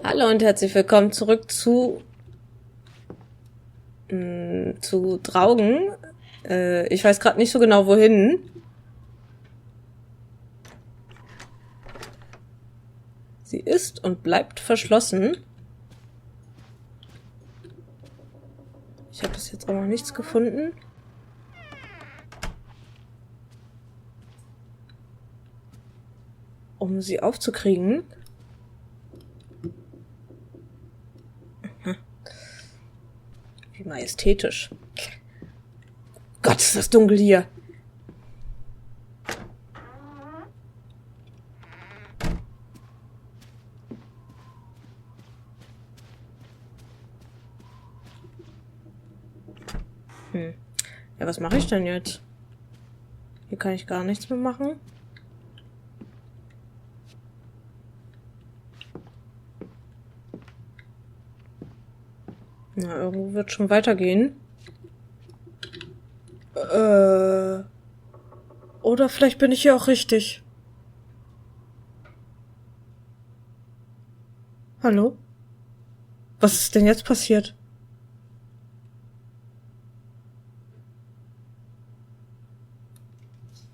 Hallo und herzlich willkommen zurück zu Draugen. Ich weiß gerade nicht so genau wohin. Sie ist und bleibt verschlossen. Ich habe bis jetzt auch noch nichts gefunden. Um sie aufzukriegen. Wie majestätisch. Gott, ist das dunkel hier. Ja, was mache ich denn jetzt? Hier kann ich gar nichts mehr machen. Na, irgendwo wird schon weitergehen. Oder vielleicht bin ich hier auch richtig. Hallo? Was ist denn jetzt passiert?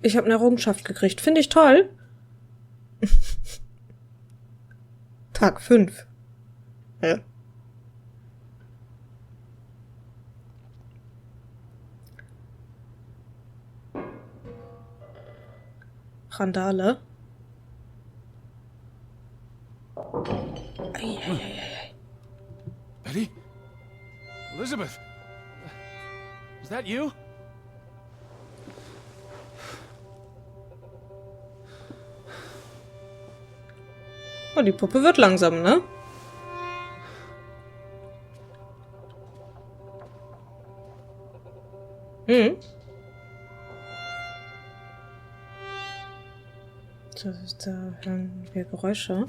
Ich habe eine Errungenschaft gekriegt. Finde ich toll. Tag 5. Ja. Randale. Ei. Betty? Elizabeth? Is that you? Oh, die Puppe wird langsam, ne? Da hören wir Geräusche.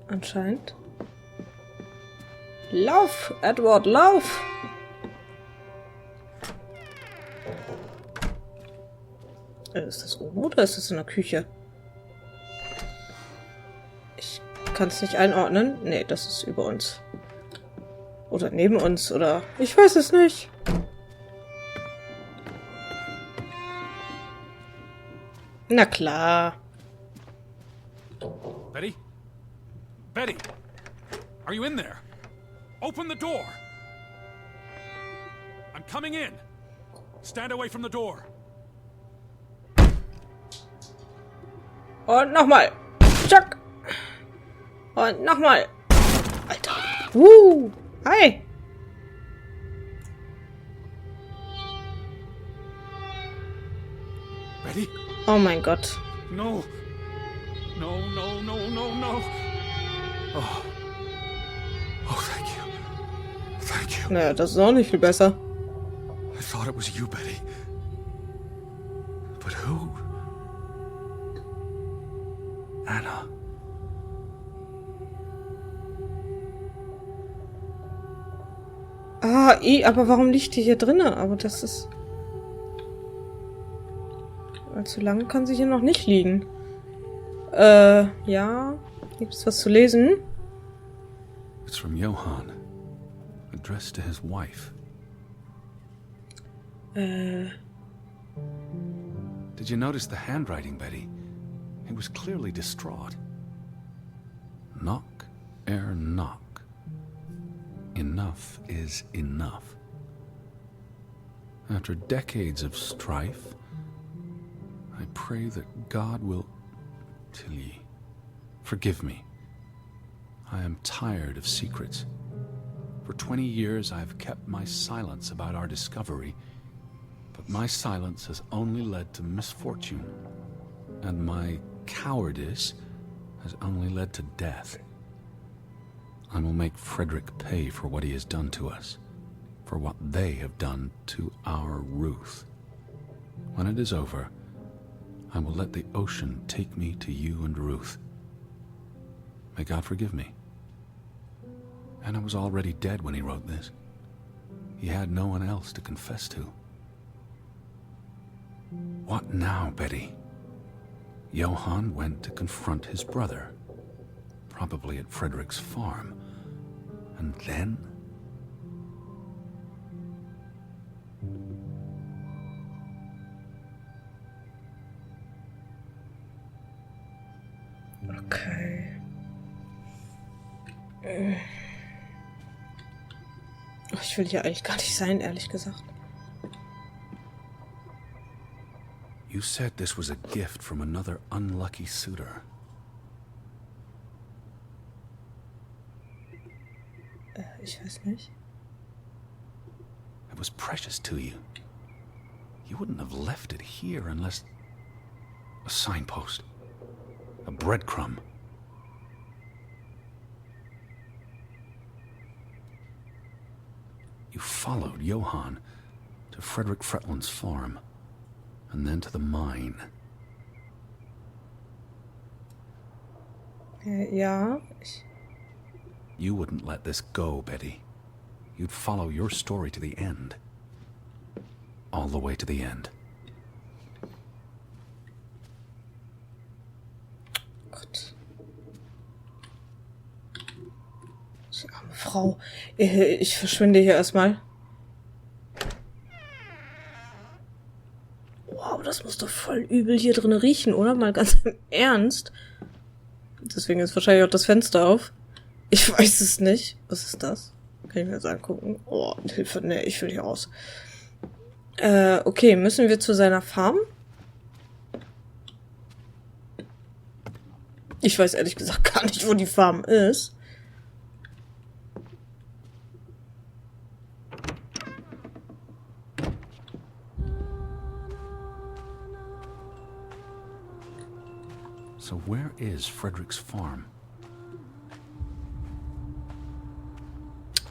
Anscheinend. Lauf, Edward, lauf! Ist das oben oder ist das in der Küche? Ich kann es nicht einordnen. Nee, das ist über uns. Oder neben uns, oder... Ich weiß es nicht. Na klar. Betty? Betty? Are you in there? Open the door! I'm coming in! Stand away from the door! Und nochmal. Tschack. Und nochmal. Alter. Hi. Betty? Oh mein Gott. No. No. Oh. Oh, thank you. Thank you. Naja, das ist auch nicht viel besser. I thought it was you, Betty. But who? Anna. Aber warum liegt die hier drinne? Aber das ist... Allzu lange kann sie hier noch nicht liegen. Ja. Gibt's was zu lesen? It's from Johann. Addressed to his wife. Did you notice the handwriting, Betty? He was clearly distraught. Knock, knock. Enough is enough. After decades of strife, I pray that God will... Tilly, forgive me. I am tired of secrets. For 20 years I've kept my silence about our discovery, but my silence has only led to misfortune, and my cowardice has only led to death. I will make Frederick pay for what he has done to us, for what they have done to our Ruth. When it is over, I will let the ocean take me to you and Ruth. May God forgive me. Anna was already dead when he wrote this. He had no one else to confess to. What now, Betty? Johann went to confront his brother. probably at Frederick's farm. And then? Okay. Ich will hier eigentlich gar nicht sein, ehrlich gesagt. You said this was a gift from another unlucky suitor. Ich weiß nicht. It was precious to you. You wouldn't have left it here unless... A signpost. A breadcrumb. You followed Johann to Frederick Fretland's farm, and then to the mine. Ja. You wouldn't let this go, Betty. You'd follow your story to the end. All the way to the end. Gott. Die arme Frau. Ich verschwinde hier erstmal. Wow, das muss doch voll übel hier drin riechen, oder? Mal ganz im Ernst. Deswegen ist wahrscheinlich auch das Fenster auf. Ich weiß es nicht. Was ist das? Kann ich mir das angucken? Oh, Hilfe. Nee, ich will hier raus. Okay, müssen wir zu seiner Farm? Ich weiß ehrlich gesagt gar nicht, wo die Farm ist. So where is Frederick's farm?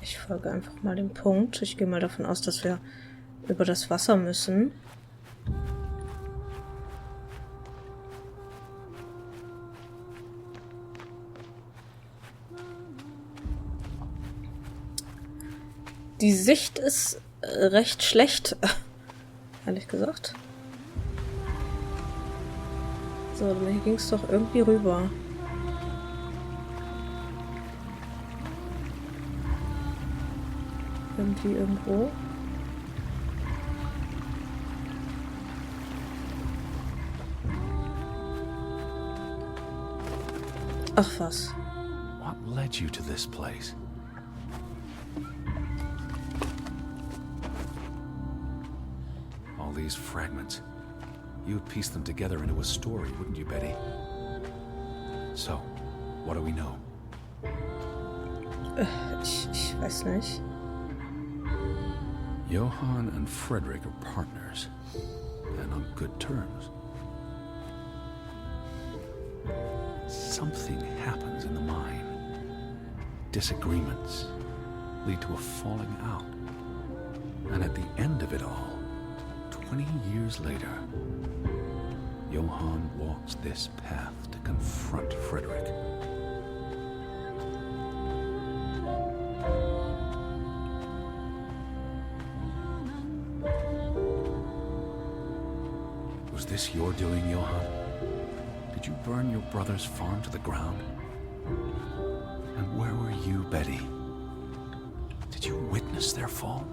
Ich folge einfach mal dem Punkt. Ich gehe mal davon aus, dass wir über das Wasser müssen. Die Sicht ist recht schlecht, ehrlich gesagt. So, hier ging es doch irgendwie rüber. Irgendwie irgendwo. Ach was. What led you to this place? All these fragments. You'd piece them together into a story, wouldn't you, Betty? So, what do we know? Ich weiß nicht. Johann and Frederick are partners, and on good terms. Something happens in the mine. Disagreements lead to a falling out. And at the end of it all, 20 years later, Johann walks this path to confront Frederick. Was this your doing, Johann? Did you burn your brother's farm to the ground? And where were you, Betty? Did you witness their fall?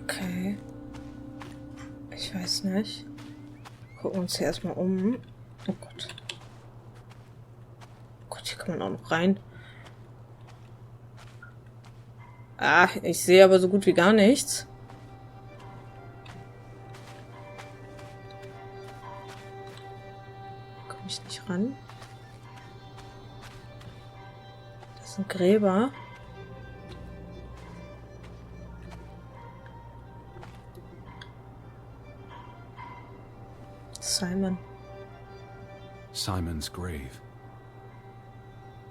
Okay. Ich weiß nicht. Gucken uns hier erstmal um. Oh Gott. Oh Gott, hier kann man auch noch rein. Ah, ich sehe aber so gut wie gar nichts. Komme ich nicht ran? Das sind Gräber. Simon. Simon's grave.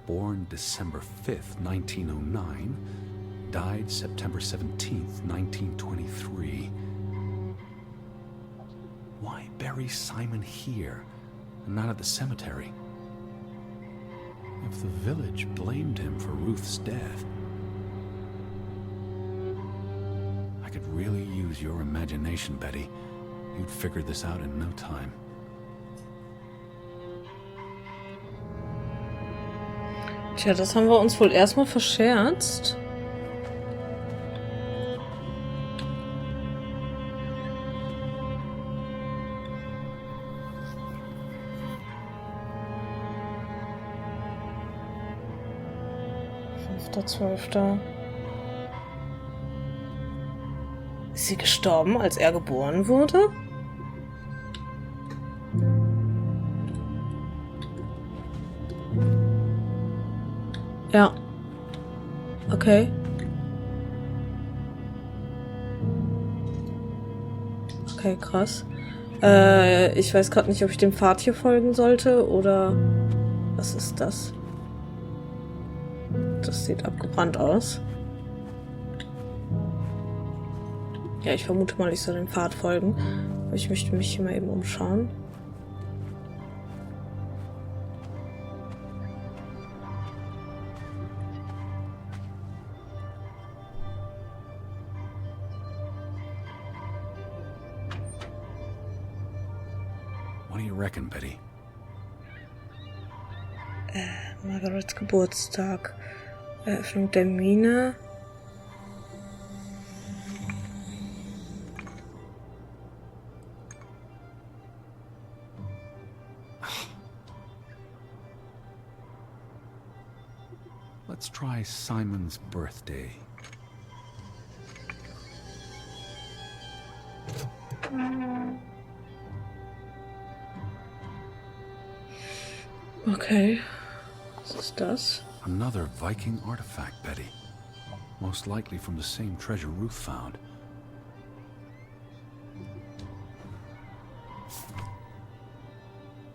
Born December 5th, 1909, died September 17th, 1923. Why bury Simon here and not at the cemetery? If the village blamed him for Ruth's death, I could really use your imagination, Betty. You'd figure this out in no time. Tja, das haben wir uns wohl erstmal verscherzt. Der 12. Ist sie gestorben, als er geboren wurde? Ja. Okay. Okay, krass. Ich weiß gerade nicht, ob ich dem Pfad hier folgen sollte oder... Was ist das? Das sieht abgebrannt aus. Ja, ich vermute mal, ich soll dem Pfad folgen. Aber ich möchte mich hier mal eben umschauen. What do you reckon, Betty? Margarets Geburtstag. Eröffnung der Mine. Let's try Simon's birthday. Okay. Was ist das? Another Viking artifact, Betty. Most likely from the same treasure Ruth found.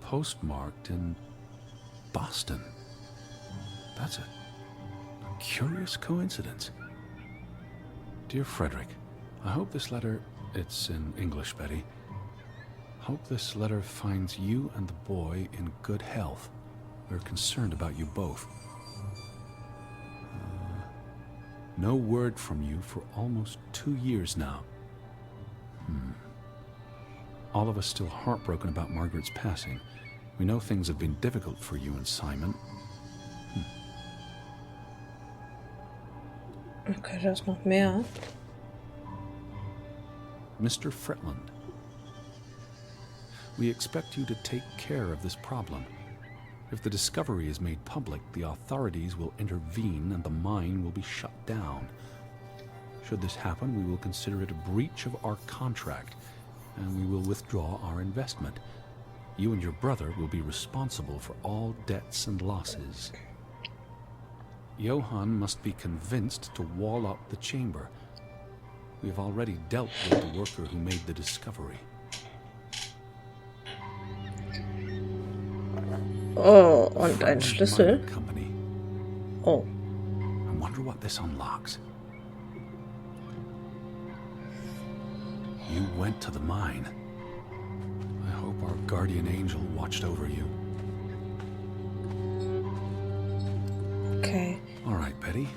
Postmarked in Boston. That's a curious coincidence. Dear Frederick, I hope this letter... It's in English, Betty. Hope this letter finds you and the boy in good health. We're concerned about you both. No word from you for almost 2 years now. All of us still heartbroken about Margaret's passing. We know things have been difficult for you and Simon. Okay, da ist noch mehr. Mr. Fretland, we expect you to take care of this problem. If the discovery is made public, the authorities will intervene and the mine will be shut down. Should this happen, we will consider it a breach of our contract, and we will withdraw our investment. You and your brother will be responsible for all debts and losses. Johann must be convinced to wall up the chamber. We have already dealt with the worker who made the discovery. Oh, und ein Schlüssel. Company. Oh. I wonder what this unlocks. You went to the mine. I hope our guardian angel watched over you. Okay. All right, Betty.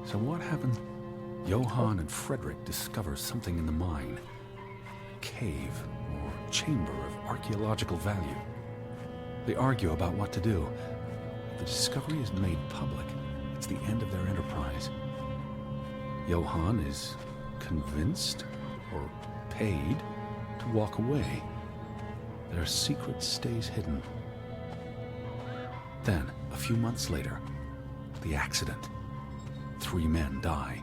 So what happened? Johann and Frederick discover something in the mine. A cave or chamber of archaeological value. They argue about what to do. If the discovery is made public, it's the end of their enterprise. Johann is convinced or paid to walk away. Their secret stays hidden. Then, a few months later, the accident. 3 men die.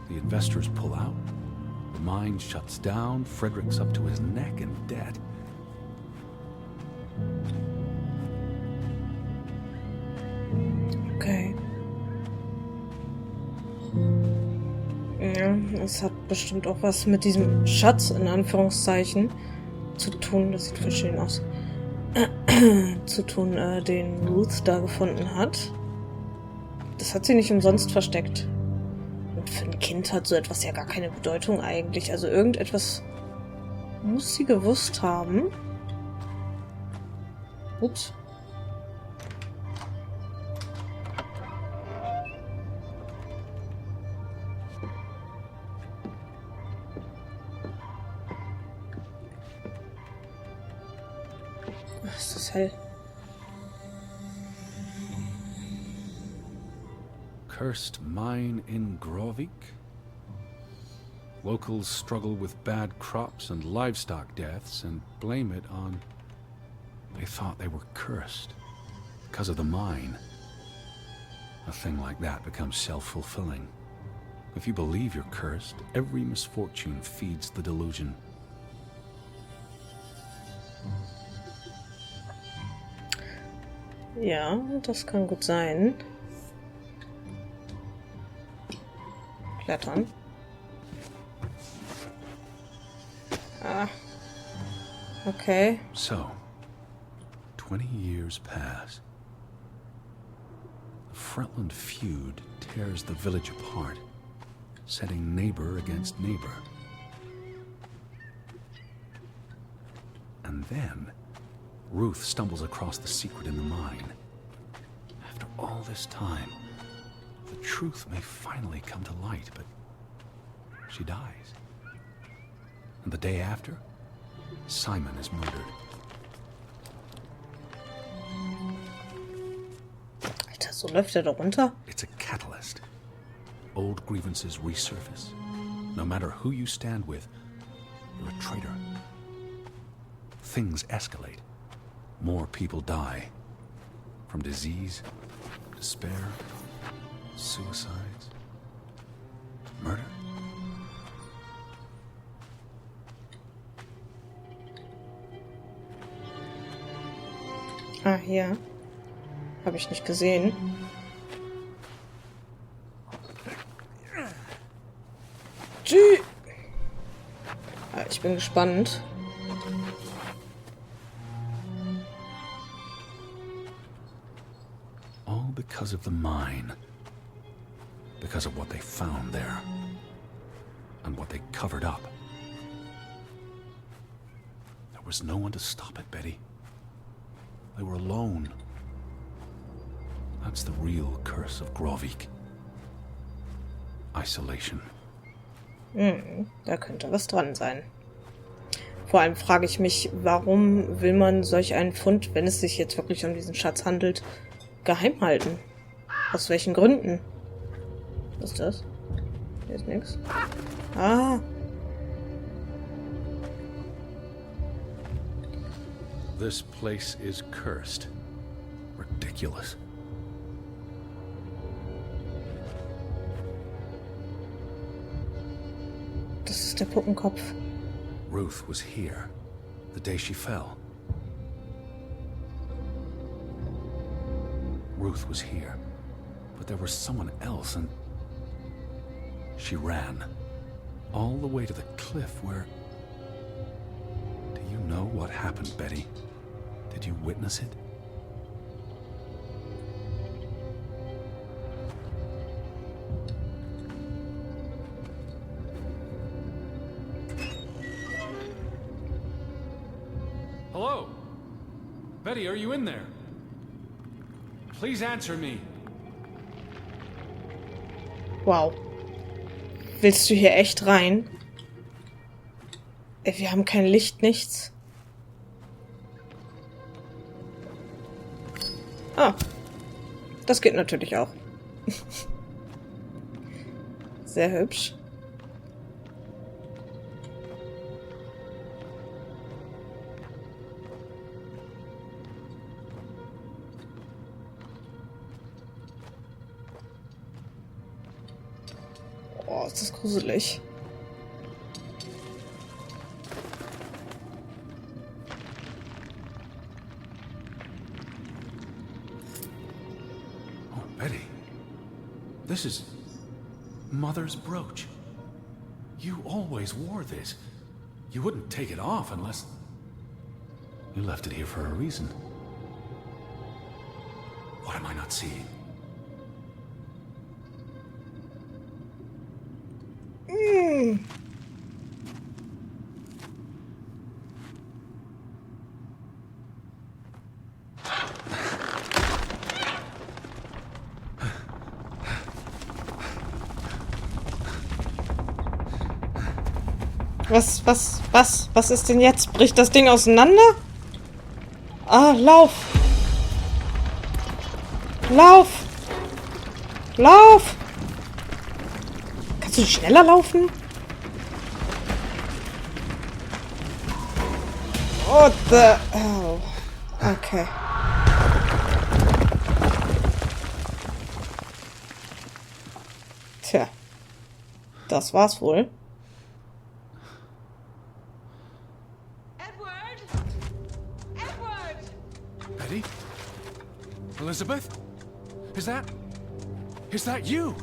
The investors pull out. The mine shuts down. Frederick's up to his neck in debt. Okay. Ja, es hat bestimmt auch was mit diesem Schatz, in Anführungszeichen, zu tun. Das sieht voll schön aus. Zu tun, den Ruth da gefunden hat. Das hat sie nicht umsonst versteckt. Und für ein Kind hat so etwas ja gar keine Bedeutung eigentlich. Also irgendetwas muss sie gewusst haben. Ups. Ist das hell. Cursed mine in Grovik. Locals struggle with bad crops and livestock deaths and blame it on... They thought they were cursed because of the mine. A thing like that becomes self-fulfilling. If you believe you're cursed, every misfortune feeds the delusion. Ja, das kann gut sein. Klettern. Ah. Okay. So, 20 years pass. The Fretland feud tears the village apart, setting neighbor against neighbor. And then, Ruth stumbles across the secret in the mine. After all this time, the truth may finally come to light, but she dies. And the day after, Simon is murdered. Alter, so läuft er da runter? It's a catalyst. Old grievances resurface. No matter who you stand with, you're a traitor. Things escalate. More people die. From disease, despair, suicides, murder. Ah, hier. Habe ich nicht gesehen. Tschüss. Ah, ich bin gespannt. All because of the mine. Because of what they found there. And what they covered up. There was no one to stop it, Betty. They were alone. That's the real curse of Grovik. Isolation. Da könnte was dran sein. Vor allem frage ich mich, warum will man solch einen Fund, wenn es sich jetzt wirklich um diesen Schatz handelt, geheim halten? Aus welchen Gründen? Was ist das? Hier ist nichts. Ah. This place is cursed. Ridiculous. Das ist der Puppenkopf. Ruth was here the day she fell. Ruth was here, but there was someone else, and she ran all the way to the cliff where... Do you know what happened, Betty? Did you witness it? Hello? Betty, are you in there? Please answer me. Wow. Willst du hier echt rein? Ey, wir haben kein Licht, nichts. Ah. Das geht natürlich auch. Sehr hübsch. Oh, ist das gruselig. Oh, Betty. This is Mother's brooch. You always wore this. You wouldn't take it off unless... You left it here for a reason. What am I not seeing? Was ist denn jetzt? Bricht das Ding auseinander? Ah, lauf! Lauf! Lauf! Kannst du schneller laufen? What the... Oh. Okay. Tja. Das war's wohl. Edward! Edward! Betty? Elizabeth? Is that you?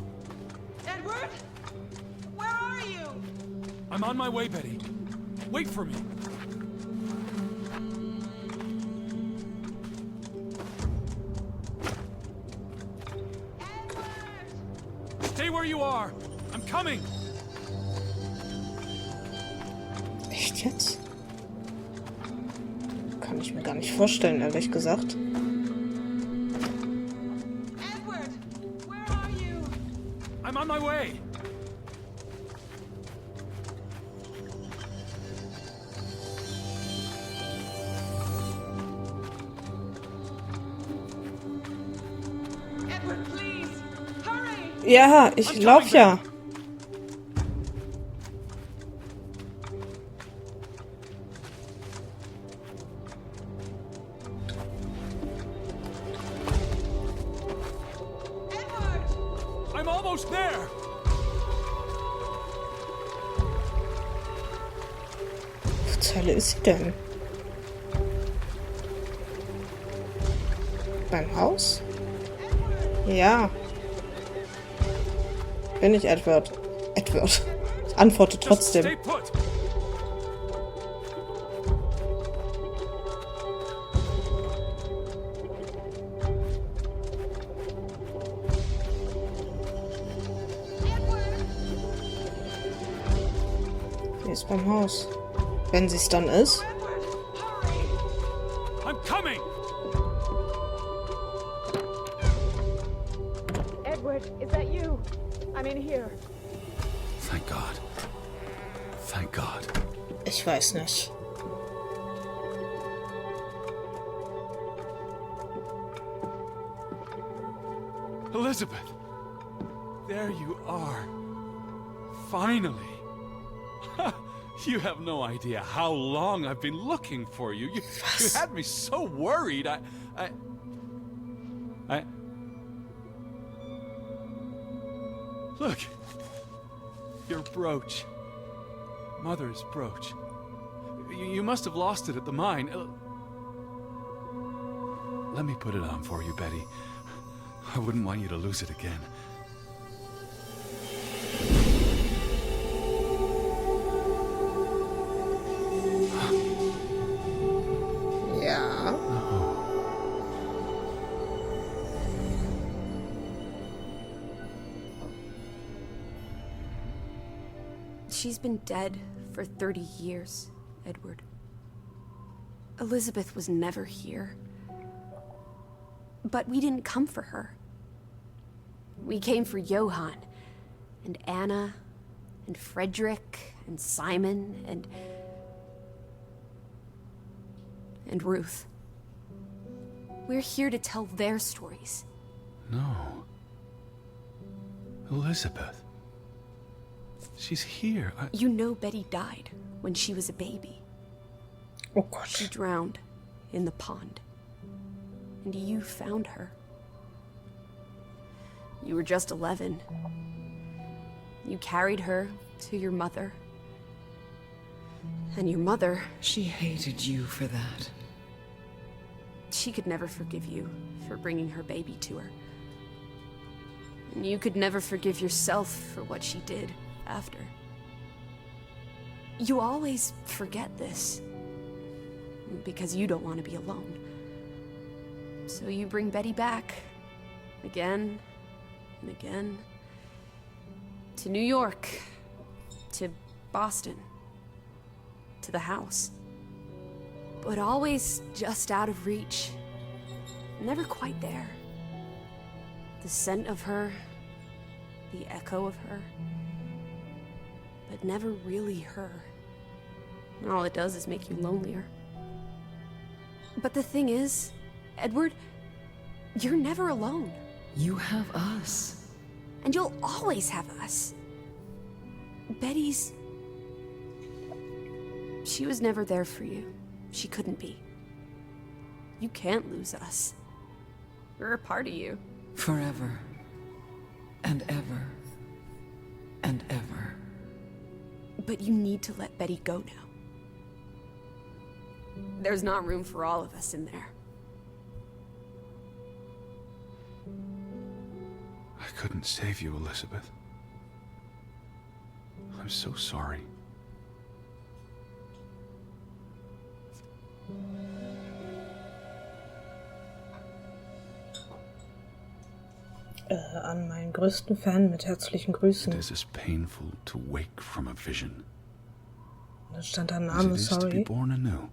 Edward? Where are you? I'm on my way, Betty. Wait for me. Stay where you are. I'm coming. Echt jetzt? Kann ich mir gar nicht vorstellen, ehrlich gesagt. Edward, where are you? I'm on my way. Edward, please, hurry! Ja, ich lauf ja. I'm almost there. Wo zur Hölle ist sie denn? Beim Haus? Ja. Bin ich Edward. Edward. Ich antworte trotzdem. Stay put. Sie ist beim Haus. Wenn sie es dann ist. I'm coming. Edward, is that you? I'm in here. Thank God. Thank God. Ich weiß nicht. Elizabeth. There you are. Finally. You have no idea how long I've been looking for you. You had me so worried. I... Look. Your brooch. Mother's brooch. You must have lost it at the mine. Let me put it on for you, Betty. I wouldn't want you to lose it again. Ja. She's been dead for 30 years, Edward. Elizabeth was never here. But we didn't come for her. We came for Johann, and Anna, and Frederick, and Simon, and Ruth. We're here to tell their stories. No. Elizabeth. She's here. You know Betty died when she was a baby. Oh Gott. She drowned in the pond. And you found her. You were just 11. You carried her to your mother. And your mother... She hated you for that. She could never forgive you for bringing her baby to her. And you could never forgive yourself for what she did after. You always forget this. Because you don't want to be alone. So you bring Betty back. Again and again. To New York. To Boston. To the house. But always just out of reach. Never quite there. The scent of her. The echo of her. But never really her. And all it does is make you lonelier. But the thing is, Edward, you're never alone. You have us. And you'll always have us. Betty's... She was never there for you. She couldn't be. You can't lose us. We're a part of you. Forever. And ever. And ever. But you need to let Betty go now. There's not room for all of us in there. I couldn't save you, Elizabeth. I'm so sorry. An meinen größten Fan mit herzlichen Grüßen. It is as painful to wake from a vision Da stand da ein as it Name, is to be sorry. born anew.